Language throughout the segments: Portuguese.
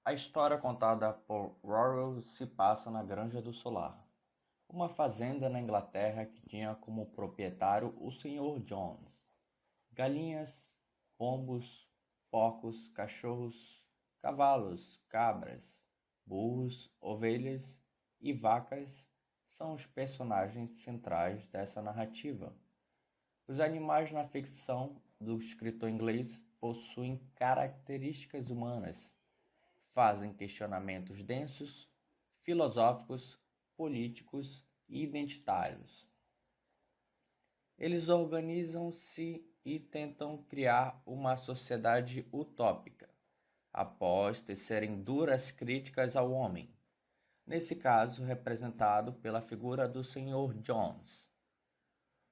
A história contada por Rowell se passa na Granja do Solar, uma fazenda na Inglaterra que tinha como proprietário o Sr. Jones. Galinhas, pombos, porcos, cachorros, cavalos, cabras, burros, ovelhas e vacas são os personagens centrais dessa narrativa. Os animais na ficção do escritor inglês possuem características humanas, fazem questionamentos densos, filosóficos, políticos e identitários. Eles organizam-se e tentam criar uma sociedade utópica, após tecerem duras críticas ao homem, nesse caso representado pela figura do Sr. Jones.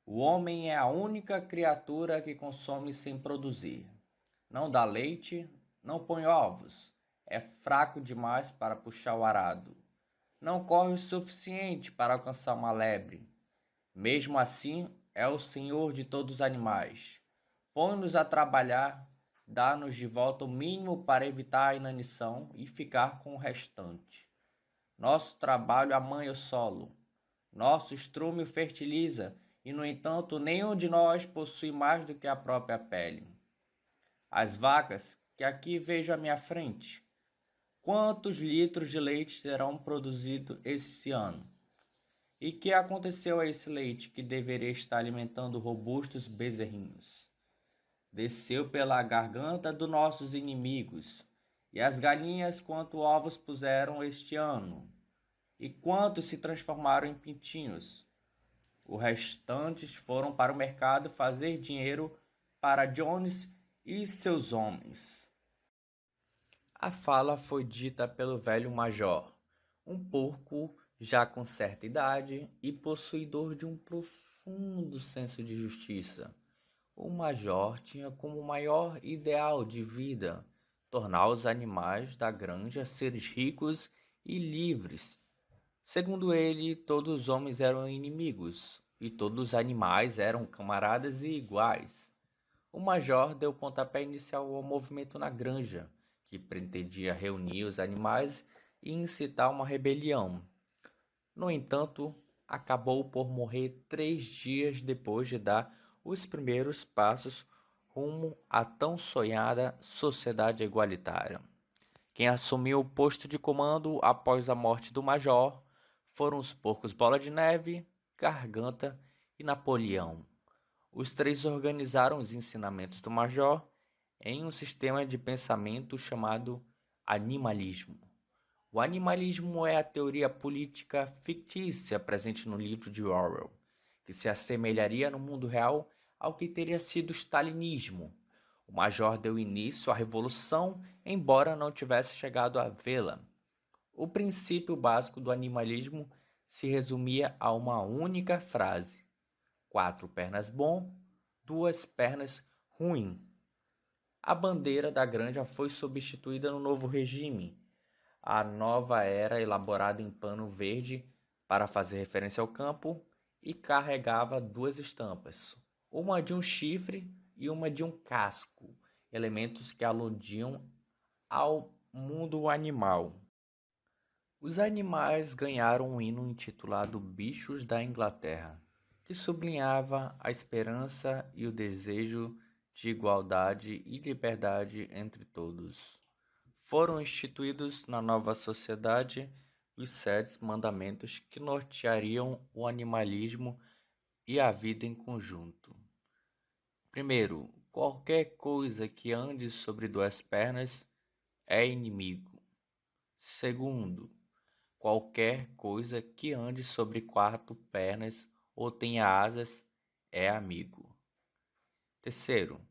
O homem é a única criatura que consome sem produzir. Não dá leite, não põe ovos, é fraco demais para puxar o arado. Não corre o suficiente para alcançar uma lebre. Mesmo assim, é o senhor de todos os animais. Põe-nos a trabalhar, dá-nos de volta o mínimo para evitar a inanição e ficar com o restante. Nosso trabalho amanha o solo. Nosso estrume o fertiliza e, no entanto, nenhum de nós possui mais do que a própria pele. As vacas que aqui vejo à minha frente, quantos litros de leite serão produzidos esse ano? E que aconteceu a esse leite que deveria estar alimentando robustos bezerrinhos? Desceu pela garganta dos nossos inimigos, e as galinhas quanto ovos puseram este ano, e quantos se transformaram em pintinhos. Os restantes foram para o mercado fazer dinheiro para Jones e seus homens. A fala foi dita pelo velho major, um porco já com certa idade e possuidor de um profundo senso de justiça. O major tinha como maior ideal de vida tornar os animais da granja seres ricos e livres. Segundo ele, todos os homens eram inimigos e todos os animais eram camaradas e iguais. O major deu o pontapé inicial ao movimento na granja, que pretendia reunir os animais e incitar uma rebelião. No entanto, acabou por morrer 3 dias depois de dar os primeiros passos rumo à tão sonhada sociedade igualitária. Quem assumiu o posto de comando após a morte do major foram os porcos Bola de Neve, Garganta e Napoleão. Os três organizaram os ensinamentos do major em um sistema de pensamento chamado animalismo. O animalismo é a teoria política fictícia presente no livro de Orwell, que se assemelharia no mundo real ao que teria sido o stalinismo. O major deu início à revolução, embora não tivesse chegado a vê-la. O princípio básico do animalismo se resumia a uma única frase: 4 pernas bom, 2 pernas ruim. A bandeira da granja foi substituída no novo regime. A nova era elaborada em pano verde para fazer referência ao campo e carregava 2 estampas, uma de um chifre e uma de um casco, elementos que aludiam ao mundo animal. Os animais ganharam um hino intitulado Bichos da Inglaterra, que sublinhava a esperança e o desejo de igualdade e liberdade entre todos. Foram instituídos na nova sociedade os 7 mandamentos que norteariam o animalismo e a vida em conjunto. Primeiro, qualquer coisa que ande sobre 2 pernas é inimigo. Segundo, qualquer coisa que ande sobre 4 pernas ou tenha asas é amigo. Terceiro,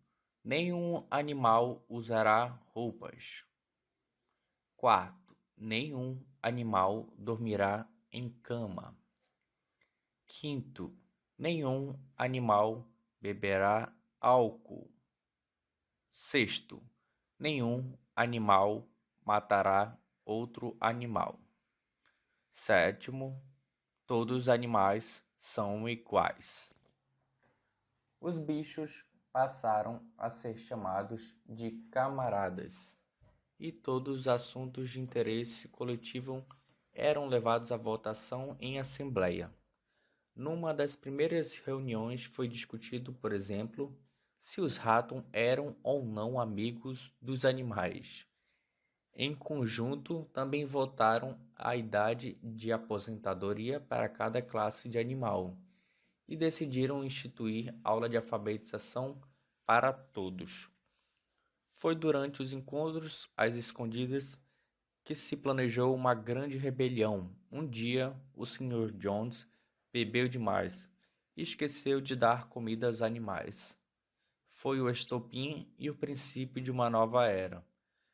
nenhum animal usará roupas. Quarto, nenhum animal dormirá em cama. Quinto, nenhum animal beberá álcool. Sexto, nenhum animal matará outro animal. Sétimo, todos os animais são iguais. Os bichos passaram a ser chamados de camaradas. e todos os assuntos de interesse coletivo eram levados à votação em assembleia. Numa das primeiras reuniões foi discutido, por exemplo, se os ratos eram ou não amigos dos animais. Em conjunto, também votaram a idade de aposentadoria para cada classe de animal e decidiram instituir aula de alfabetização para todos. Foi durante os encontros às escondidas que se planejou uma grande rebelião. Um dia, o Sr. Jones bebeu demais e esqueceu de dar comida aos animais. Foi o estopim e o princípio de uma nova era.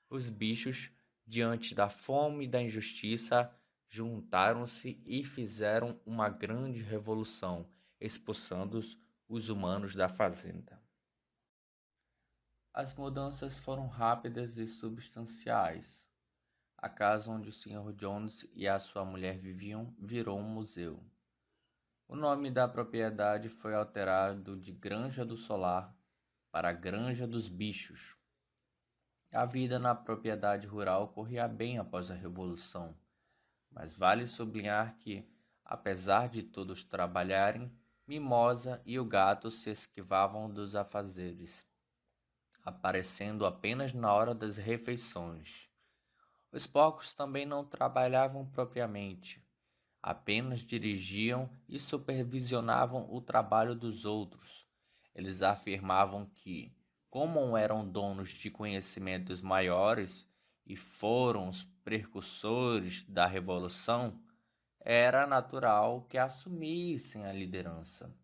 Os bichos, diante da fome e da injustiça, juntaram-se e fizeram uma grande revolução, expulsando os humanos da fazenda. As mudanças foram rápidas e substanciais. A casa onde o Sr. Jones e a sua mulher viviam virou um museu. O nome da propriedade foi alterado de Granja do Solar para Granja dos Bichos. A vida na propriedade rural corria bem após a Revolução, mas vale sublinhar que, apesar de todos trabalharem, Mimosa e o gato se esquivavam dos afazeres, aparecendo apenas na hora das refeições. Os porcos também não trabalhavam propriamente, apenas dirigiam e supervisionavam o trabalho dos outros. Eles afirmavam que, como eram donos de conhecimentos maiores e foram os precursores da Revolução, era natural que assumissem a liderança.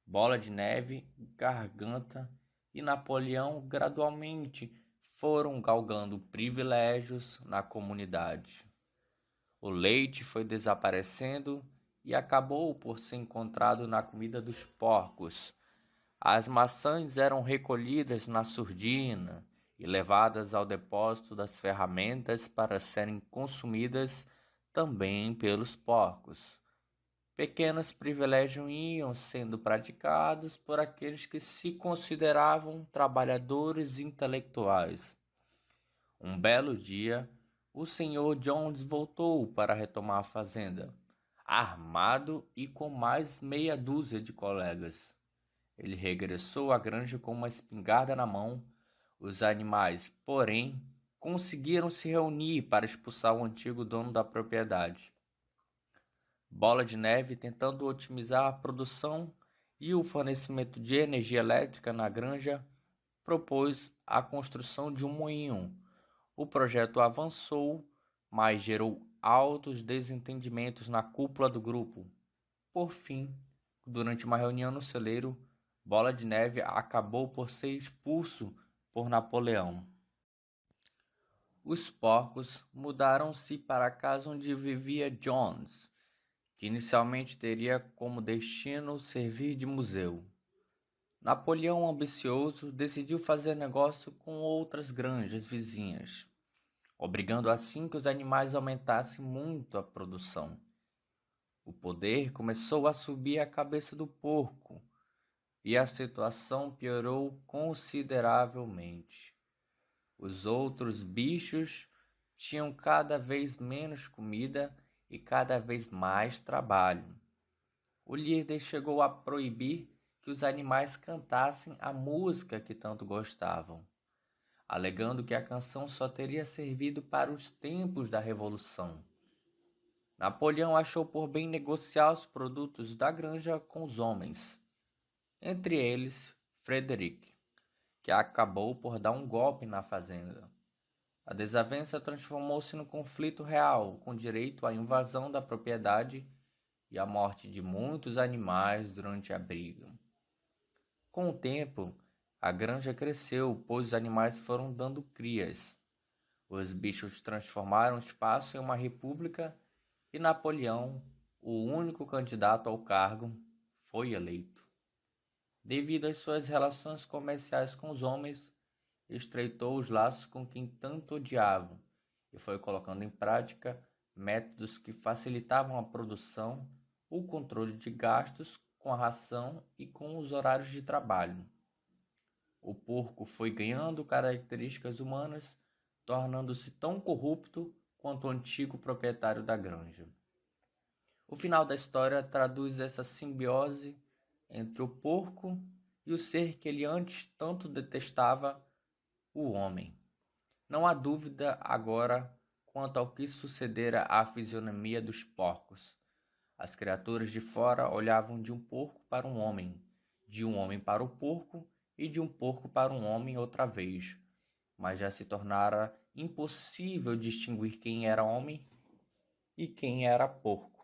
Bola de Neve, Garganta e Napoleão gradualmente foram galgando privilégios na comunidade. O leite foi desaparecendo e acabou por ser encontrado na comida dos porcos. As maçãs eram recolhidas na surdina e levadas ao depósito das ferramentas para serem consumidas também pelos porcos. Pequenos privilégios iam sendo praticados por aqueles que se consideravam trabalhadores intelectuais. Um belo dia, o Sr. Jones voltou para retomar a fazenda, armado e com mais meia dúzia de colegas. Ele regressou à granja com uma espingarda na mão. Os animais, porém, conseguiram se reunir para expulsar o antigo dono da propriedade. Bola de Neve, tentando otimizar a produção e o fornecimento de energia elétrica na granja, propôs a construção de um moinho. O projeto avançou, mas gerou altos desentendimentos na cúpula do grupo. Por fim, durante uma reunião no celeiro, Bola de Neve acabou por ser expulso por Napoleão. Os porcos mudaram-se para a casa onde vivia Jones, que inicialmente teria como destino servir de museu. Napoleão, ambicioso, decidiu fazer negócio com outras granjas vizinhas, obrigando assim que os animais aumentassem muito a produção. O poder começou a subir a cabeça do porco e a situação piorou consideravelmente. Os outros bichos tinham cada vez menos comida e cada vez mais trabalho. O líder chegou a proibir que os animais cantassem a música que tanto gostavam, alegando que a canção só teria servido para os tempos da Revolução. Napoleão achou por bem negociar os produtos da granja com os homens, entre eles Frederick, que acabou por dar um golpe na fazenda. A desavença transformou-se num conflito real, com direito à invasão da propriedade e a morte de muitos animais durante a briga. Com o tempo, a granja cresceu, pois os animais foram dando crias. Os bichos transformaram o espaço em uma república e Napoleão, o único candidato ao cargo, foi eleito. Devido às suas relações comerciais com os homens, estreitou os laços com quem tanto odiava e foi colocando em prática métodos que facilitavam a produção, o controle de gastos com a ração e com os horários de trabalho. O porco foi ganhando características humanas, tornando-se tão corrupto quanto o antigo proprietário da granja. O final da história traduz essa simbiose entre o porco e o ser que ele antes tanto detestava, o homem. Não há dúvida agora quanto ao que sucedera à fisionomia dos porcos. As criaturas de fora olhavam de um porco para um homem, de um homem para o porco e de um porco para um homem outra vez, mas já se tornara impossível distinguir quem era homem e quem era porco.